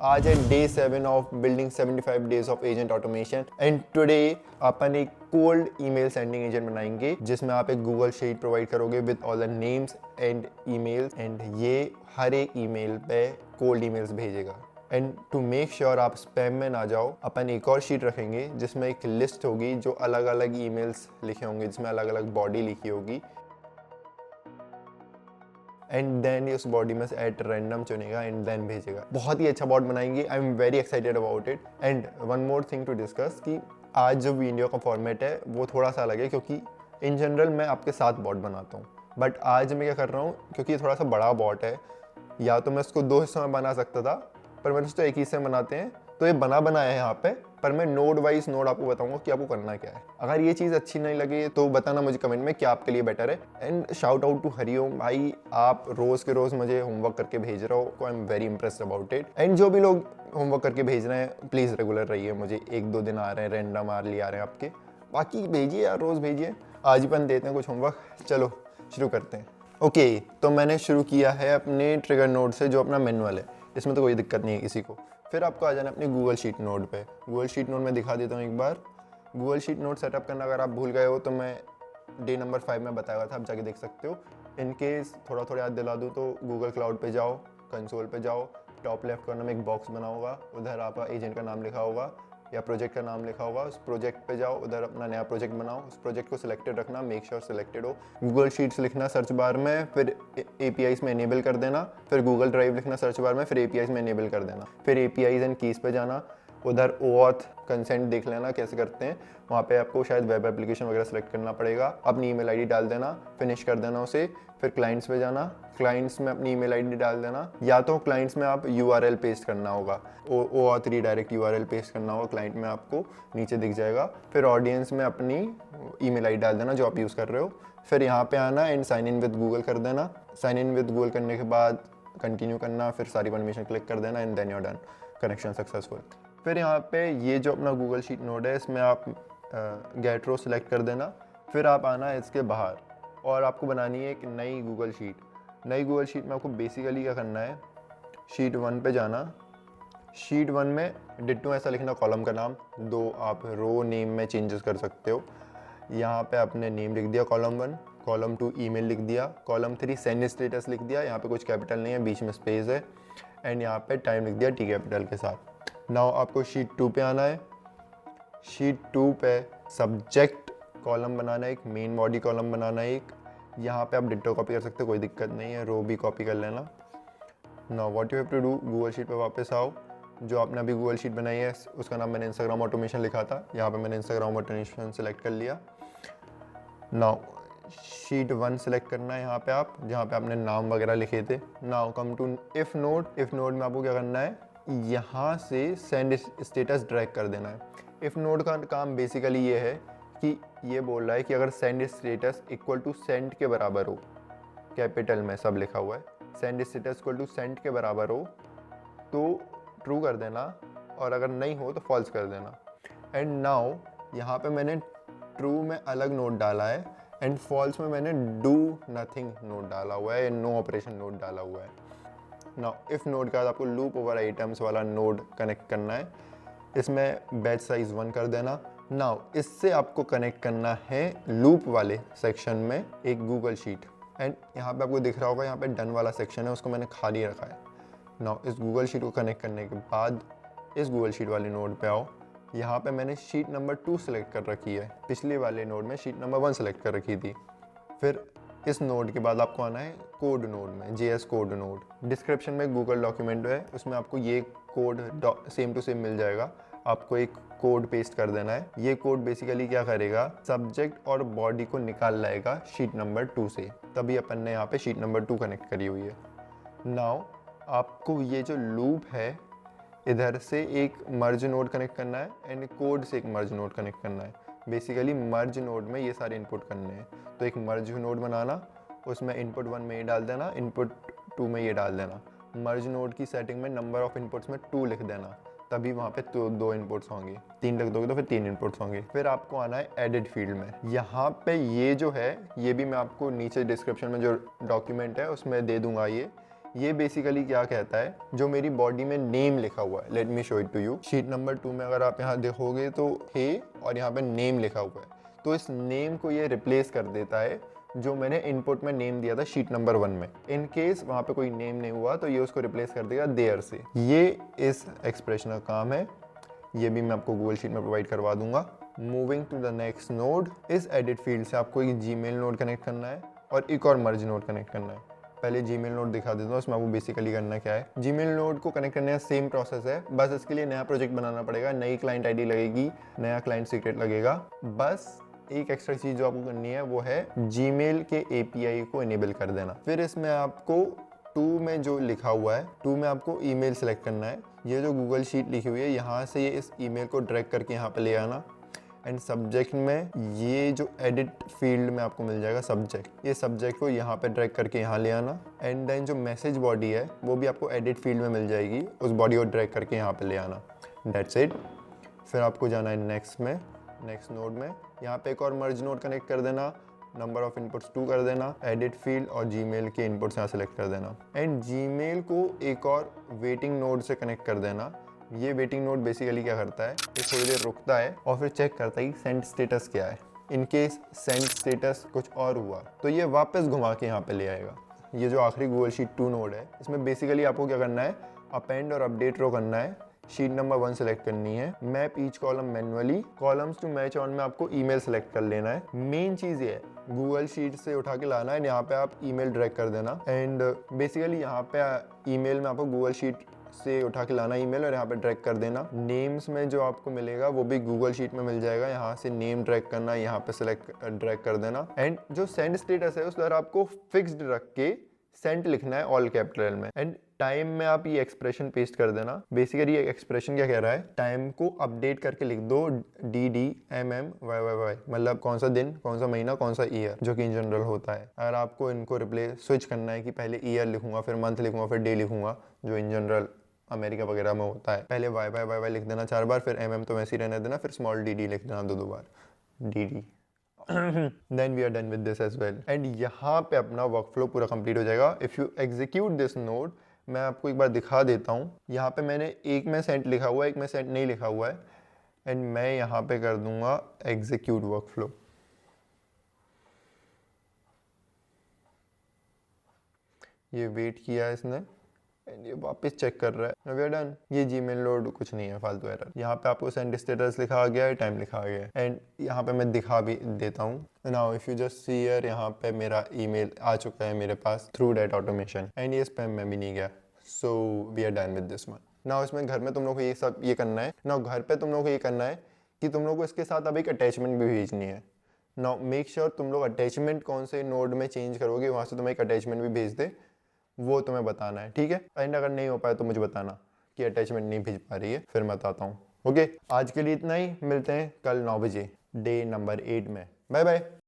आज है day 7 of building 75 days of agent automation and today अपन एक कोल्ड ईमेल सेंडिंग एजेंट बनाएंगे जिसमें आप एक गूगल शीट प्रोवाइड करोगे with all the names and emails and ये हर एक ईमेल पे कोल्ड ईमेल्स भेजेगा। एंड टू मेक श्योर आप स्पैम में ना जाओ, अपन एक और शीट रखेंगे जिसमें एक लिस्ट होगी जो अलग अलग ईमेल्स लिखे होंगे, जिसमें अलग अलग बॉडी लिखी होगी एंड देन उस बॉडी में से एट रैंडम चुनेगा एंड देन भेजेगा। बहुत ही अच्छा बॉट बनाएंगे। I am very excited about it. And one more thing to discuss कि आज जो वीडियो का फॉर्मेट है वो थोड़ा सा अलग है, क्योंकि इन जनरल मैं आपके साथ बॉट बनाता हूँ, बट आज मैं क्या कर रहा हूँ, क्योंकि ये थोड़ा सा बड़ा बॉट है, या तो मैं इसको दो हिस्सों में बना सकता था पर मैंने उसको एक ही हिस्से में बनाते हैं, तो ये बनाया है यहाँ पे। पर मैं नोड वाइज नोड आपको बताऊंगा कि आपको करना क्या है। अगर ये चीज़ अच्छी नहीं लगे तो बताना मुझे कमेंट में क्या आपके लिए बेटर है। And shout out to Hariom भाई, आप रोज़ के रोज़ मुझे होमवर्क करके भेज रहे हो, आई am very impressed about it. And जो भी लोग होमवर्क करके भेज रहे हैं प्लीज़ रेगुलर रहिए, मुझे एक दो दिन आ रहे हैं रैंडम आर्ली आ रहे हैं आपके, बाकी भेजिए यार, रोज़ भेजिए। आज ही अपन देते हैं कुछ होमवर्क। चलो शुरू करते हैं। ओके, तो मैंने शुरू किया है अपने ट्रिगर नोड से जो अपना मैनुअल है, इसमें तो कोई दिक्कत नहीं है किसी को। फिर आपको आ जाना अपनी गूगल शीट नोड पे। गूगल शीट नोड में दिखा देता हूँ एक बार। गूगल शीट नोड सेटअप करना अगर आप भूल गए हो तो मैं डे नंबर 5 में बताया था, आप जाके देख सकते हो। इन केस थोड़ा थोड़ा याद दिला दूँ तो गूगल क्लाउड पे जाओ, कंसोल पे जाओ, टॉप लेफ्ट कॉर्नर में एक बॉक्स बना होगा, उधर आपका एजेंट का नाम लिखा होगा या प्रोजेक्ट का नाम लिखा होगा। उस प्रोजेक्ट पे जाओ, उधर अपना नया प्रोजेक्ट बनाओ, उस प्रोजेक्ट को सिलेक्टेड रखना, मेक श्योर सिलेक्टेड हो। गूगल शीट्स लिखना सर्च बार में, फिर एपीआईज में इनेबल कर देना। फिर गूगल ड्राइव लिखना सर्च बार में, फिर एपीआईज में इनेबल कर देना। फिर एपीआईज एंड कीज पे जाना, उधर ओऑथ कंसेंट देख लेना कैसे करते हैं। वहाँ पे आपको शायद वेब एप्लीकेशन वगैरह सेलेक्ट करना पड़ेगा। अपनी ईमेल आईडी डाल देना, फिनिश कर देना उसे। फिर क्लाइंट्स पे जाना, क्लाइंट्स में अपनी ईमेल आईडी डाल देना, या तो क्लाइंट्स में आप यूआरएल पेस्ट करना होगा, ओऑथ रीडायरेक्ट यूआरएल पेस्ट करना होगा क्लाइंट में, आपको नीचे दिख जाएगा। फिर ऑडियंस में अपनी ईमेल आईडी डाल देना जो आप यूज़ कर रहे हो। फिर यहाँ पे आना and sign in with Google कर देना। साइन इन विद गूगल करने के बाद कंटिन्यू करना, फिर सारी परमिशन क्लिक कर देना and then you are done, connection successful. फिर यहाँ पे ये जो अपना गूगल शीट नोड है इसमें आप गेट रो सेलेक्ट कर देना। फिर आप आना इसके बाहर और आपको बनानी है एक नई गूगल शीट। नई गूगल शीट में आपको बेसिकली क्या करना है, शीट 1 पे जाना। शीट 1 में डिट्टो ऐसा लिखना कॉलम का नाम, दो आप रो नेम में चेंजेस कर सकते हो। यहाँ पे आपने नेम लिख दिया कॉलम 1, कॉलम 2 ईमेल लिख दिया, कॉलम 3 सेंड स्टेटस लिख दिया, यहाँ पे कुछ कैपिटल नहीं है, बीच में स्पेस है, एंड यहाँ पे टाइम लिख दिया टी कैपिटल के साथ। नाउ आपको शीट 2 पे आना है। शीट 2 पे सब्जेक्ट कॉलम बनाना है, एक मेन बॉडी कॉलम बनाना है एक। यहाँ पे आप डिट्टो कॉपी कर सकते हो, कोई दिक्कत नहीं है, रो भी कॉपी कर लेना। Now what you have to do, Google sheet पे वापस आओ। जो आपने अभी गूगल शीट बनाई है उसका नाम मैंने इंस्टाग्राम ऑटोमेशन लिखा था, यहाँ पे मैंने इंस्टाग्राम ऑटोमेशन सेलेक्ट कर लिया। नाउ शीट 1 सेलेक्ट करना है यहाँ पे आप, जहाँ पे आपने नाम वगैरह लिखे थे। Now come to if node. If node में आपको क्या करना है, यहाँ से सेंड स्टेटस ड्रैग कर देना है। इफ नोड का काम बेसिकली ये है कि ये बोल रहा है कि अगर send status equal to send के बराबर हो, कैपिटल में सब लिखा हुआ है, send status equal to send के बराबर हो तो ट्रू कर देना, और अगर नहीं हो तो फॉल्स कर देना। एंड नाउ यहाँ पे मैंने ट्रू में अलग नोट डाला है एंड फॉल्स में मैंने डू नथिंग नोट डाला हुआ है, नो ऑपरेशन नोट डाला हुआ है। नाउ इफ नोड के बाद आपको लूप ओवर आइटम्स वाला नोड कनेक्ट करना है, इसमें बैच साइज 1 कर देना। नाउ इससे आपको कनेक्ट करना है लूप वाले सेक्शन में एक गूगल शीट, एंड यहाँ पे आपको दिख रहा होगा यहाँ पे डन वाला सेक्शन है, उसको मैंने खाली रखा है। नाउ इस गूगल शीट को कनेक्ट करने के बाद इस गूगल शीट वाले नोड पे आओ। यहाँ पे मैंने शीट नंबर 2 सेलेक्ट कर रखी है, पिछले वाले नोड में शीट नंबर 1 सेलेक्ट कर रखी थी। फिर इस नोड के बाद आपको आना है कोड नोड में, जेएस कोड नोड। डिस्क्रिप्शन में गूगल डॉक्यूमेंट है, उसमें आपको ये कोड सेम टू सेम मिल जाएगा। आपको एक कोड पेस्ट कर देना है। ये कोड बेसिकली क्या करेगा, सब्जेक्ट और बॉडी को निकाल लाएगा शीट नंबर 2 से, तभी अपन ने यहाँ पे शीट नंबर 2 कनेक्ट करी हुई है। नाउ आपको ये जो लूप है इधर से एक मर्ज नोड कनेक्ट करना है एंड कोड से एक मर्ज नोड कनेक्ट करना है। बेसिकली मर्ज नोड में ये सारे इनपुट करने हैं, तो एक मर्ज नोड बनाना, उसमें इनपुट 1 में ये डाल देना, इनपुट 2 में ये डाल देना। मर्ज नोड की सेटिंग में नंबर ऑफ इनपुट्स में 2 लिख देना, तभी वहाँ पे दो इनपुट्स होंगे। 3 लिख दोगे तो फिर 3 इनपुट्स होंगे। फिर आपको आना है एडिट फील्ड में। यहाँ पे ये जो है ये भी मैं आपको नीचे डिस्क्रिप्शन में जो डॉक्यूमेंट है उसमें दे दूंगा। ये बेसिकली क्या कहता है, जो मेरी बॉडी में नेम लिखा हुआ है, let me show it to you. Sheet number 2 में अगर आप यहाँ देखोगे तो हे और यहाँ पे नेम लिखा हुआ है, तो इस नेम को ये रिप्लेस कर देता है जो मैंने इनपुट में नेम दिया था शीट नंबर 1 में। इन केस वहाँ पे कोई नेम नहीं हुआ तो ये उसको रिप्लेस कर देगा देयर से। ये इस एक्सप्रेशन का काम है, ये भी मैं आपको गूगल शीट में प्रोवाइड करवा दूंगा। Moving to the next node, इस एडिट फील्ड से आपको एक जीमेल नोड कनेक्ट करना है और एक और मर्ज नोड कनेक्ट करना है। पहले जीमेल नोड दिखा देता हूँ, उसमें आपको बेसिकली करना क्या है। जीमेल नोड को कनेक्ट करने का सेम प्रोसेस है, बस इसके लिए नया प्रोजेक्ट बनाना पड़ेगा, नई क्लाइंट आईडी लगेगी, नया क्लाइंट सीक्रेट लगेगा। बस एक एक्स्ट्रा चीज़ जो आपको करनी है वो है जीमेल के एपीआई को इनेबल कर देना। फिर इसमें आपको 2 में जो लिखा हुआ है, 2 में आपको ईमेल सेलेक्ट करना है। ये जो गूगल शीट लिखी हुई है, यहाँ से ये इस ईमेल को ड्रैग करके यहाँ पे ले आना। एंड सब्जेक्ट में ये जो एडिट फील्ड में आपको मिल जाएगा सब्जेक्ट, ये सब्जेक्ट को यहाँ पे ड्रैग करके यहाँ ले आना। एंड देन जो मैसेज बॉडी है वो भी आपको एडिट फील्ड में मिल जाएगी, उस बॉडी को ड्रैग करके यहाँ पे ले आना। That's it. फिर आपको जाना है नेक्स्ट नोड में, यहाँ पे एक और मर्ज नोड कनेक्ट कर देना, नंबर ऑफ इनपुट्स 2 कर देना, एडिट फील्ड और जीमेल के इनपुट्स यहाँ सेलेक्ट कर देना। एंड जीमेल को एक और वेटिंग नोड से कनेक्ट कर देना। ये वेटिंग नोड बेसिकली क्या करता है, ये थोड़ी देर रुकता है और फिर चेक करता है कि सेंड स्टेटस क्या है। इन केस सेंड स्टेटस कुछ और हुआ तो ये वापस घुमा के यहाँ पे ले आएगा। ये जो आखिरी गूगल शीट 2 नोड है, इसमें बेसिकली आपको क्या करना है, अपेंड और अपडेट रो करना है। शीट नंबर 1 सेलेक्ट करनी है, map each column manually, columns to match on में आपको ईमेल सेलेक्ट कर लेना है। मेन चीज़ ये है, गूगल शीट से उठा के लाना है, यहाँ पे आप ईमेल ड्रैग कर देना। एंड बेसिकली यहाँ पे ईमेल में आपको गूगल शीट से उठा के लाना ईमेल और यहाँ पे ड्रैग कर देना। नेम्स में जो आपको मिलेगा वो भी गूगल शीट में मिल जाएगा, यहाँ से नेम ड्रैग करना, यहाँ पे सेलेक्ट ड्रैग कर देना। एंड जो सेंड स्टेटस है उस पर आपको फिक्स्ड रख के सेंड लिखना है ऑल कैपिटल में। एंड टाइम में आप ये एक्सप्रेशन पेस्ट कर देना। बेसिकली ये एक्सप्रेशन क्या कह रहा है, टाइम को अपडेट करके लिख दो DDMMYYY, मतलब कौन सा दिन, कौन सा महीना, कौन सा ईयर, जो कि इन जनरल होता है। अगर आपको इनको रिप्लेस स्विच करना है कि पहले ईयर लिखूंगा फिर मंथ लिखूंगा फिर डे लिखूंगा, जो इन जनरल अमेरिका वगैरह में होता है, पहले YYYY लिख देना 4 बार, फिर MM तो वैसे ही रहने देना, फिर स्मॉल DD लिख देना 2 बार, DD। Then we are done with this as well. And यहाँ पे अपना वर्कफ्लो पूरा कंप्लीट हो जाएगा। If you execute this node, मैं आपको एक बार दिखा देता हूँ। यहाँ पे मैंने एक में सेंट लिखा हुआ है, एक में सेंट नहीं लिखा हुआ है। एंड मैं यहाँ पे कर दूंगा एग्जीक्यूट वर्कफ्लो। ये वेट किया है इसने एंड ये वापस चेक कर रहा है। We are done. ये जीमेल लोड कुछ नहीं है, फालतू एरर। यहाँ पे आपको सेंड स्टेटस लिखा आ गया है, टाइम लिखा आ गया है। एंड यहाँ पे मैं दिखा भी देता हूँ। Now if you just see here, यहाँ पे मेरा ईमेल आ चुका है मेरे पास थ्रू डेट ऑटोमेशन, एंड ये स्पैम में भी नहीं गया। So we are done with this one. नाउ इसमें घर में तुम लोग को ये करना है। नाउ घर पे तुम लोग को ये करना है कि तुम लोग को इसके साथ अब एक अटैचमेंट भी भेजनी है। नाउ मेक श्योर तुम लोग अटैचमेंट कौन से नोड में चेंज करोगे, वहाँ से तुम्हें एक अटैचमेंट भी भेज दे, वो तुम्हें बताना है, ठीक है। एंड अगर नहीं हो पाए तो मुझे बताना कि अटैचमेंट नहीं भेज पा रही है, फिर मैं बताता हूँ। ओके, आज के लिए इतना ही, मिलते हैं कल 9 बजे डे नंबर 8 में। Bye bye.